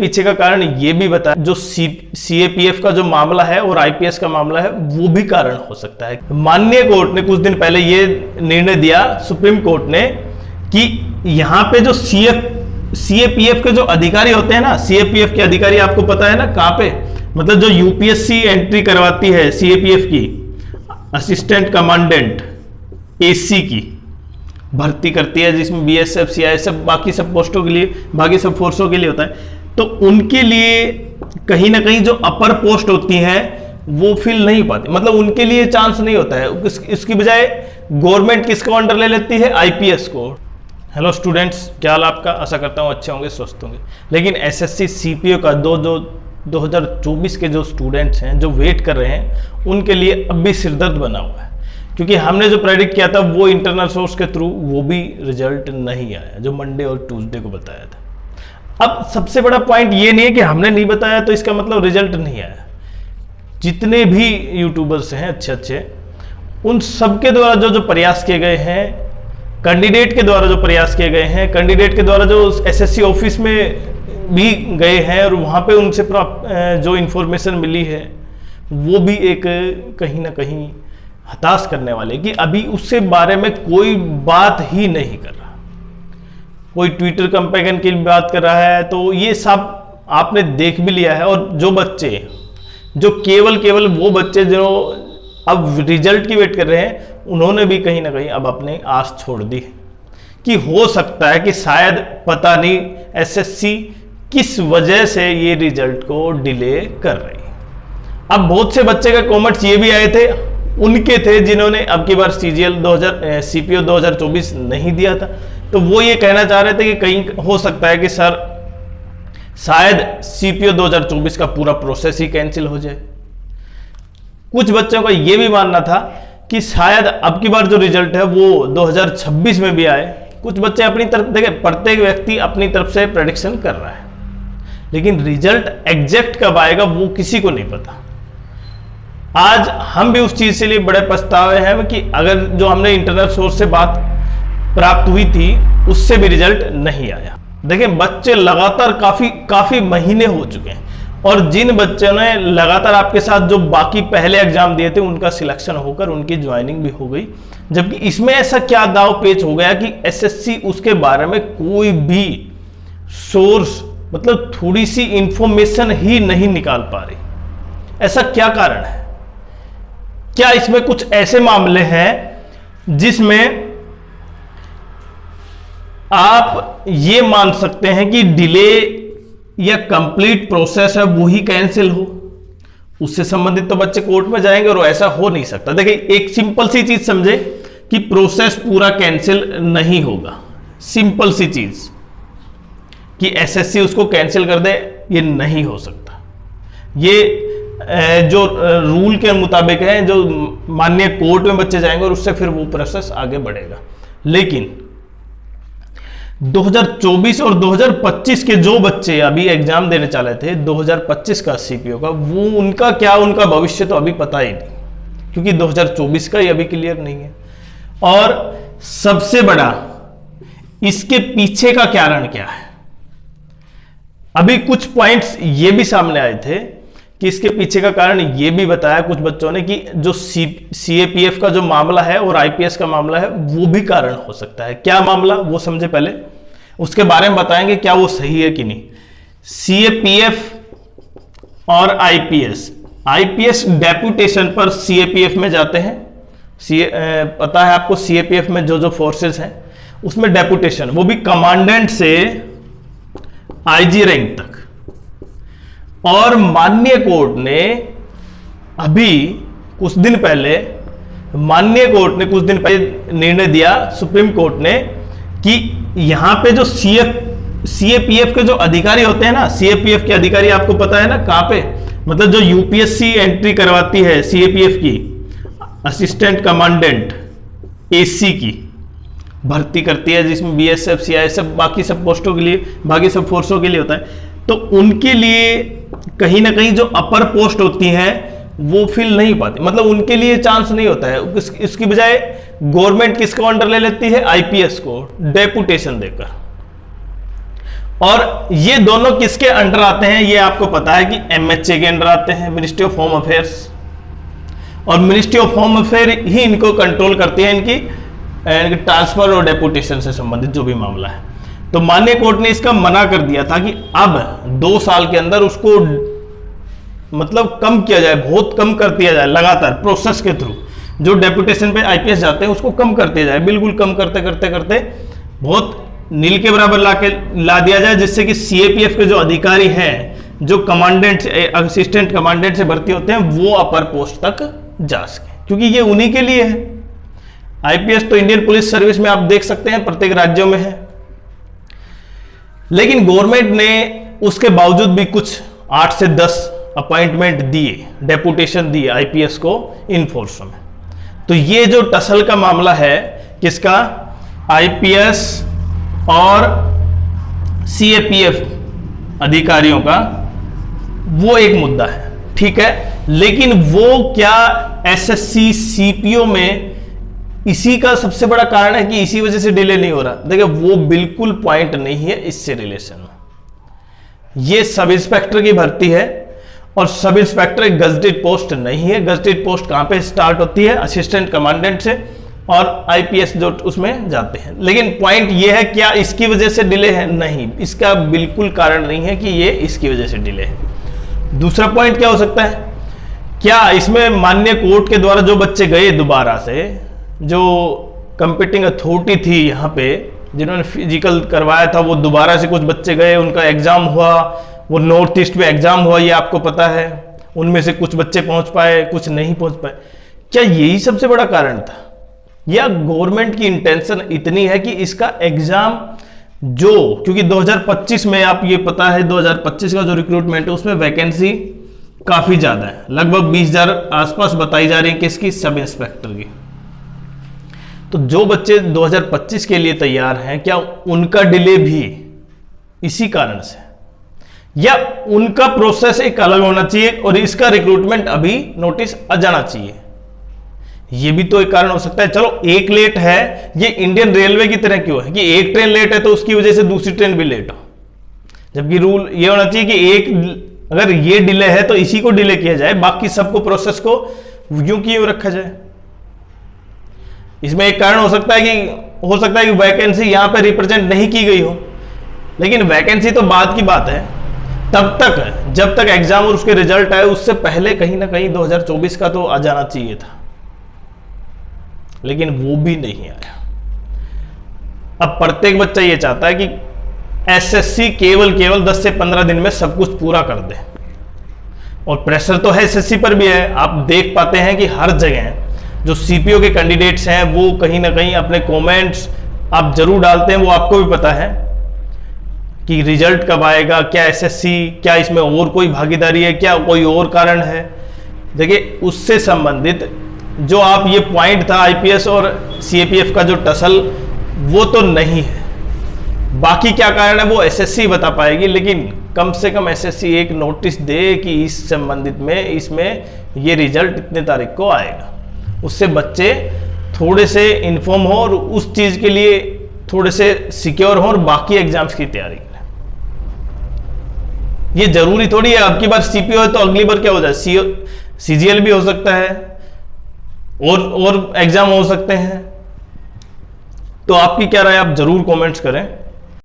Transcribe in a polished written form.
पीछे का कारण ये भी बताया, जो सीएपीएफ का जो मामला है और आईपीएस का मामला है वो भी कारण हो सकता है। माननीय कोर्ट ने कुछ दिन पहले ये निर्णय दिया, सुप्रीम कोर्ट ने, कि यहां पे जो सीएपीएफ के जो अधिकारी होते हैं ना, सीएपीएफ के अधिकारी आपको पता है ना कहां पे, मतलब जो यूपीएससी एंट्री करवाती है सीएपीएफ की, असिस्टेंट कमांडेंट एसी की भर्ती करती है, जिसमें बीएसएफ, सीआईएसएफ, बाकी सब पोस्टों के लिए, बाकी सब फोर्सों के लिए होता है, तो उनके लिए कहीं ना कहीं जो अपर पोस्ट होती हैं वो फिल नहीं पाती, मतलब उनके लिए चांस नहीं होता है। इसकी बजाय गवर्नमेंट किसको अंडर ले लेती है? आईपीएस को। हेलो स्टूडेंट्स, क्या हाल आपका? आशा करता हूँ अच्छे होंगे, स्वस्थ होंगे। लेकिन एसएससी सीपीओ का 2024 के जो स्टूडेंट्स हैं, जो वेट कर रहे हैं, उनके लिए अब भी सिरदर्द बना हुआ है, क्योंकि हमने जो प्रेडिक्ट किया था वो इंटरनल सोर्स के थ्रू, वो भी रिजल्ट नहीं आया, जो मंडे और ट्यूसडे को बताया था। अब सबसे बड़ा पॉइंट ये नहीं है कि हमने नहीं बताया तो इसका मतलब रिजल्ट नहीं आया। जितने भी यूट्यूबर्स हैं अच्छे, उन सबके द्वारा जो प्रयास किए गए हैं, कैंडिडेट के द्वारा जो प्रयास किए गए हैं, कैंडिडेट के द्वारा जो एसएससी ऑफिस में भी गए हैं और वहाँ पे उनसे जो इंफॉर्मेशन मिली है, वो भी एक कहीं ना कहीं हताश करने वाले, कि अभी उससे बारे में कोई बात ही नहीं कर रहा। कोई ट्विटर कैंपेन की बात कर रहा है, तो ये सब आपने देख भी लिया है। और जो बच्चे, जो केवल वो बच्चे जो अब रिजल्ट की वेट कर रहे हैं, उन्होंने भी कहीं ना कहीं अब अपनी आस छोड़ दी है कि हो सकता है कि शायद, पता नहीं एसएससी किस वजह से ये रिजल्ट को डिले कर रही है। अब बहुत से बच्चे का कमेंट्स ये भी आए थे, उनके थे जिन्होंने अब की बार सीपीओ 2024 नहीं दिया था, तो वो ये कहना चाह रहे थे कि कहीं हो सकता है कि सर शायद सीपीओ 2024 का पूरा प्रोसेस ही कैंसिल हो जाए। कुछ बच्चों का ये भी मानना था कि शायद अब की बार जो रिजल्ट है वो 2026 में भी आए। कुछ बच्चे अपनी तरफ, देखिए प्रत्येक व्यक्ति अपनी तरफ से प्रेडिक्शन कर रहा है, लेकिन रिजल्ट एग्जैक्ट कब आएगा वो किसी को नहीं पता। आज हम भी उस चीज से लिए बड़े पछतावे हैं कि अगर जो हमने इंटरनल सोर्स से बात प्राप्त हुई थी उससे भी रिजल्ट नहीं आया। देखिए बच्चे लगातार काफी महीने हो चुके हैं, और जिन बच्चों ने लगातार आपके साथ जो बाकी पहले एग्जाम दिए थे उनका सिलेक्शन होकर उनकी ज्वाइनिंग भी हो गई, जबकि इसमें ऐसा क्या दाव पेच हो गया कि एसएससी उसके बारे में कोई भी सोर्स, मतलब थोड़ी सी इंफॉर्मेशन ही नहीं निकाल पा रही। ऐसा क्या कारण है? क्या इसमें कुछ ऐसे मामले हैं जिसमें आप ये मान सकते हैं कि डिले या कंप्लीट प्रोसेस है वो ही कैंसिल हो? उससे संबंधित तो बच्चे कोर्ट में जाएंगे, और ऐसा हो नहीं सकता। देखिए एक सिंपल सी चीज समझे कि प्रोसेस पूरा कैंसिल नहीं होगा। सिंपल सी चीज कि एसएससी उसको कैंसिल कर दे, ये नहीं हो सकता। ये जो रूल के मुताबिक है, जो माननीय कोर्ट में बच्चे जाएंगे और उससे फिर वो प्रोसेस आगे बढ़ेगा। लेकिन 2024 और 2025 के जो बच्चे अभी एग्जाम देने चले थे 2025 का सीपीओ का, वो उनका भविष्य तो अभी पता ही नहीं, क्योंकि 2024 का ही अभी क्लियर नहीं है। और सबसे बड़ा इसके पीछे का कारण क्या है? अभी कुछ पॉइंट्स ये भी सामने आए थे कि इसके पीछे का कारण ये भी बताया कुछ बच्चों ने कि जो सीएपीएफ का जो मामला है और आईपीएस का मामला है वो भी कारण हो सकता है। क्या मामला वो समझे, पहले उसके बारे में बताएंगे क्या वो सही है कि नहीं। सीएपीएफ और आईपीएस डेपुटेशन पर सीएपीएफ में जाते हैं। पता है आपको सीएपीएफ में जो फोर्सेस हैं उसमें डेपुटेशन, वो भी कमांडेंट से आईजी रैंक तक। और माननीय कोर्ट ने अभी कुछ दिन पहले निर्णय दिया, सुप्रीम कोर्ट ने, कि यहां पे जो सीएपीएफ के जो अधिकारी होते हैं ना, सीएपीएफ के अधिकारी आपको पता है ना कहां पे, मतलब जो यूपीएससी एंट्री करवाती है सीएपीएफ की, असिस्टेंट कमांडेंट एसी की भर्ती करती है, जिसमें बीएसएफ, सीआईएसएफ, बाकी सब पोस्टों के लिए, बाकी सब फोर्सों के लिए होता है, तो उनके लिए कहीं ना कहीं जो अपर पोस्ट होती हैं वो फिल नहीं पाती, मतलब उनके लिए चांस नहीं होता है। इसकी बजाय गवर्नमेंट किसको अंडर ले लेती है? आईपीएस को डेपुटेशन देकर। और ये दोनों किसके अंडर आते हैं, ये आपको पता है कि MHA के अंडर आते हैं, मिनिस्ट्री ऑफ होम अफेयर्स। और मिनिस्ट्री ऑफ होम अफेयर ही इनको कंट्रोल करती है, इनकी ट्रांसफर और डेपुटेशन से संबंधित जो भी मामला है। तो माननीय कोर्ट ने इसका मना कर दिया था कि अब 2 साल के अंदर उसको मतलब कम किया जाए, बहुत कम कर दिया जाए, लगातार प्रोसेस के थ्रू जो डेपुटेशन पे IPS जाते हैं उसको कम कर दिया जाए, बिल्कुल कम करते करते करते बहुत नील के बराबर ला दिया जाए, जिससे कि CAPF के जो अधिकारी हैं, जो कमांडेंट असिस्टेंट कमांडेंट से भर्ती होते हैं, वो अपर पोस्ट तक जा सके, क्योंकि ये उन्हीं के लिए है। IPS तो इंडियन पुलिस सर्विस में आप देख सकते हैं प्रत्येक राज्यों में है, लेकिन गवर्नमेंट ने उसके बावजूद भी कुछ 8 से 10 अपॉइंटमेंट दिए, डेपुटेशन दिए IPS को इन फोर्सों में। तो ये जो टसल का मामला है किसका, IPS और CAPF अधिकारियों का, वो एक मुद्दा है, ठीक है। लेकिन वो क्या SSC CPO में इसी का सबसे बड़ा कारण है कि इसी वजह से डिले नहीं हो रहा? देखिए वो बिल्कुल पॉइंट नहीं है इससे रिलेशन में। ये सब इंस्पेक्टर की भर्ती है और सब इंस्पेक्टर एक गजेटेड पोस्ट नहीं है। गजेटेड पोस्ट कहां पे स्टार्ट होती है, असिस्टेंट कमांडेंट से, और IPS जो उसमें जाते हैं। लेकिन पॉइंट ये है, क्या इसकी वजह से डिले है? नहीं, इसका बिल्कुल कारण नहीं है कि ये इसकी वजह से डिले है। दूसरा पॉइंट क्या हो सकता है, क्या इसमें माननीय कोर्ट के द्वारा जो बच्चे गए दोबारा से, जो कंपीटिंग अथॉरिटी थी यहाँ पे जिन्होंने फिजिकल करवाया था, वो दोबारा से कुछ बच्चे गए, उनका एग्जाम हुआ, वो नॉर्थ ईस्ट में एग्जाम हुआ, ये आपको पता है। उनमें से कुछ बच्चे पहुंच पाए, कुछ नहीं पहुंच पाए। क्या यही सबसे बड़ा कारण था, या गवर्नमेंट की इंटेंशन इतनी है कि इसका एग्जाम जो, क्योंकि 2025 में आप ये पता है 2025 का जो रिक्रूटमेंट है उसमें वैकेंसी काफी ज्यादा है, लगभग 20,000 आसपास बताई जा रही है किसकी, सब इंस्पेक्टर की। तो जो बच्चे 2025 के लिए तैयार हैं, क्या उनका डिले भी इसी कारण से, या उनका प्रोसेस एक अलग होना चाहिए और इसका रिक्रूटमेंट अभी नोटिस आ जाना चाहिए? ये भी तो एक कारण हो सकता है। चलो एक लेट है, ये इंडियन रेलवे की तरह क्यों है कि एक ट्रेन लेट है तो उसकी वजह से दूसरी ट्रेन भी लेट हो, जबकि रूल ये होना चाहिए कि एक अगर ये डिले है तो इसी को डिले किया जाए, बाकी सबको प्रोसेस को यूं की यूं रखा जाए। इसमें एक कारण हो सकता है कि वैकेंसी यहां पे रिप्रेजेंट नहीं की गई हो, लेकिन वैकेंसी तो बाद की बात है। तब तक जब तक एग्जाम और उसके रिजल्ट आए उससे पहले कहीं ना कहीं 2024 का तो आ जाना चाहिए था, लेकिन वो भी नहीं आया। अब प्रत्येक बच्चा ये चाहता है कि SSC केवल 10 से 15 दिन में सब कुछ पूरा कर दे, और प्रेशर तो है SSC पर भी है। आप देख पाते हैं कि हर जगह जो CPO के कैंडिडेट्स हैं वो कहीं ना कहीं अपने कमेंट्स आप जरूर डालते हैं, वो आपको भी पता है कि रिजल्ट कब आएगा, क्या SSC, क्या इसमें और कोई भागीदारी है, क्या कोई और कारण है। देखिए उससे संबंधित जो आप ये पॉइंट था IPS और CAPF का जो टसल, वो तो नहीं है। बाकी क्या कारण है वो SSC बता पाएगी, लेकिन कम से कम SSC एक नोटिस दे कि इस संबंधित में इसमें ये रिजल्ट इतने तारीख को आएगा, उससे बच्चे थोड़े से इन्फॉर्म हो और उस चीज के लिए थोड़े से सिक्योर हो और बाकी एग्जाम्स की तैयारी करें। ये जरूरी थोड़ी है अब की बार CPO है तो अगली बार क्या हो जाए, CGL भी हो सकता है और एग्जाम हो सकते हैं। तो आपकी क्या राय, आप जरूर कमेंट्स करें।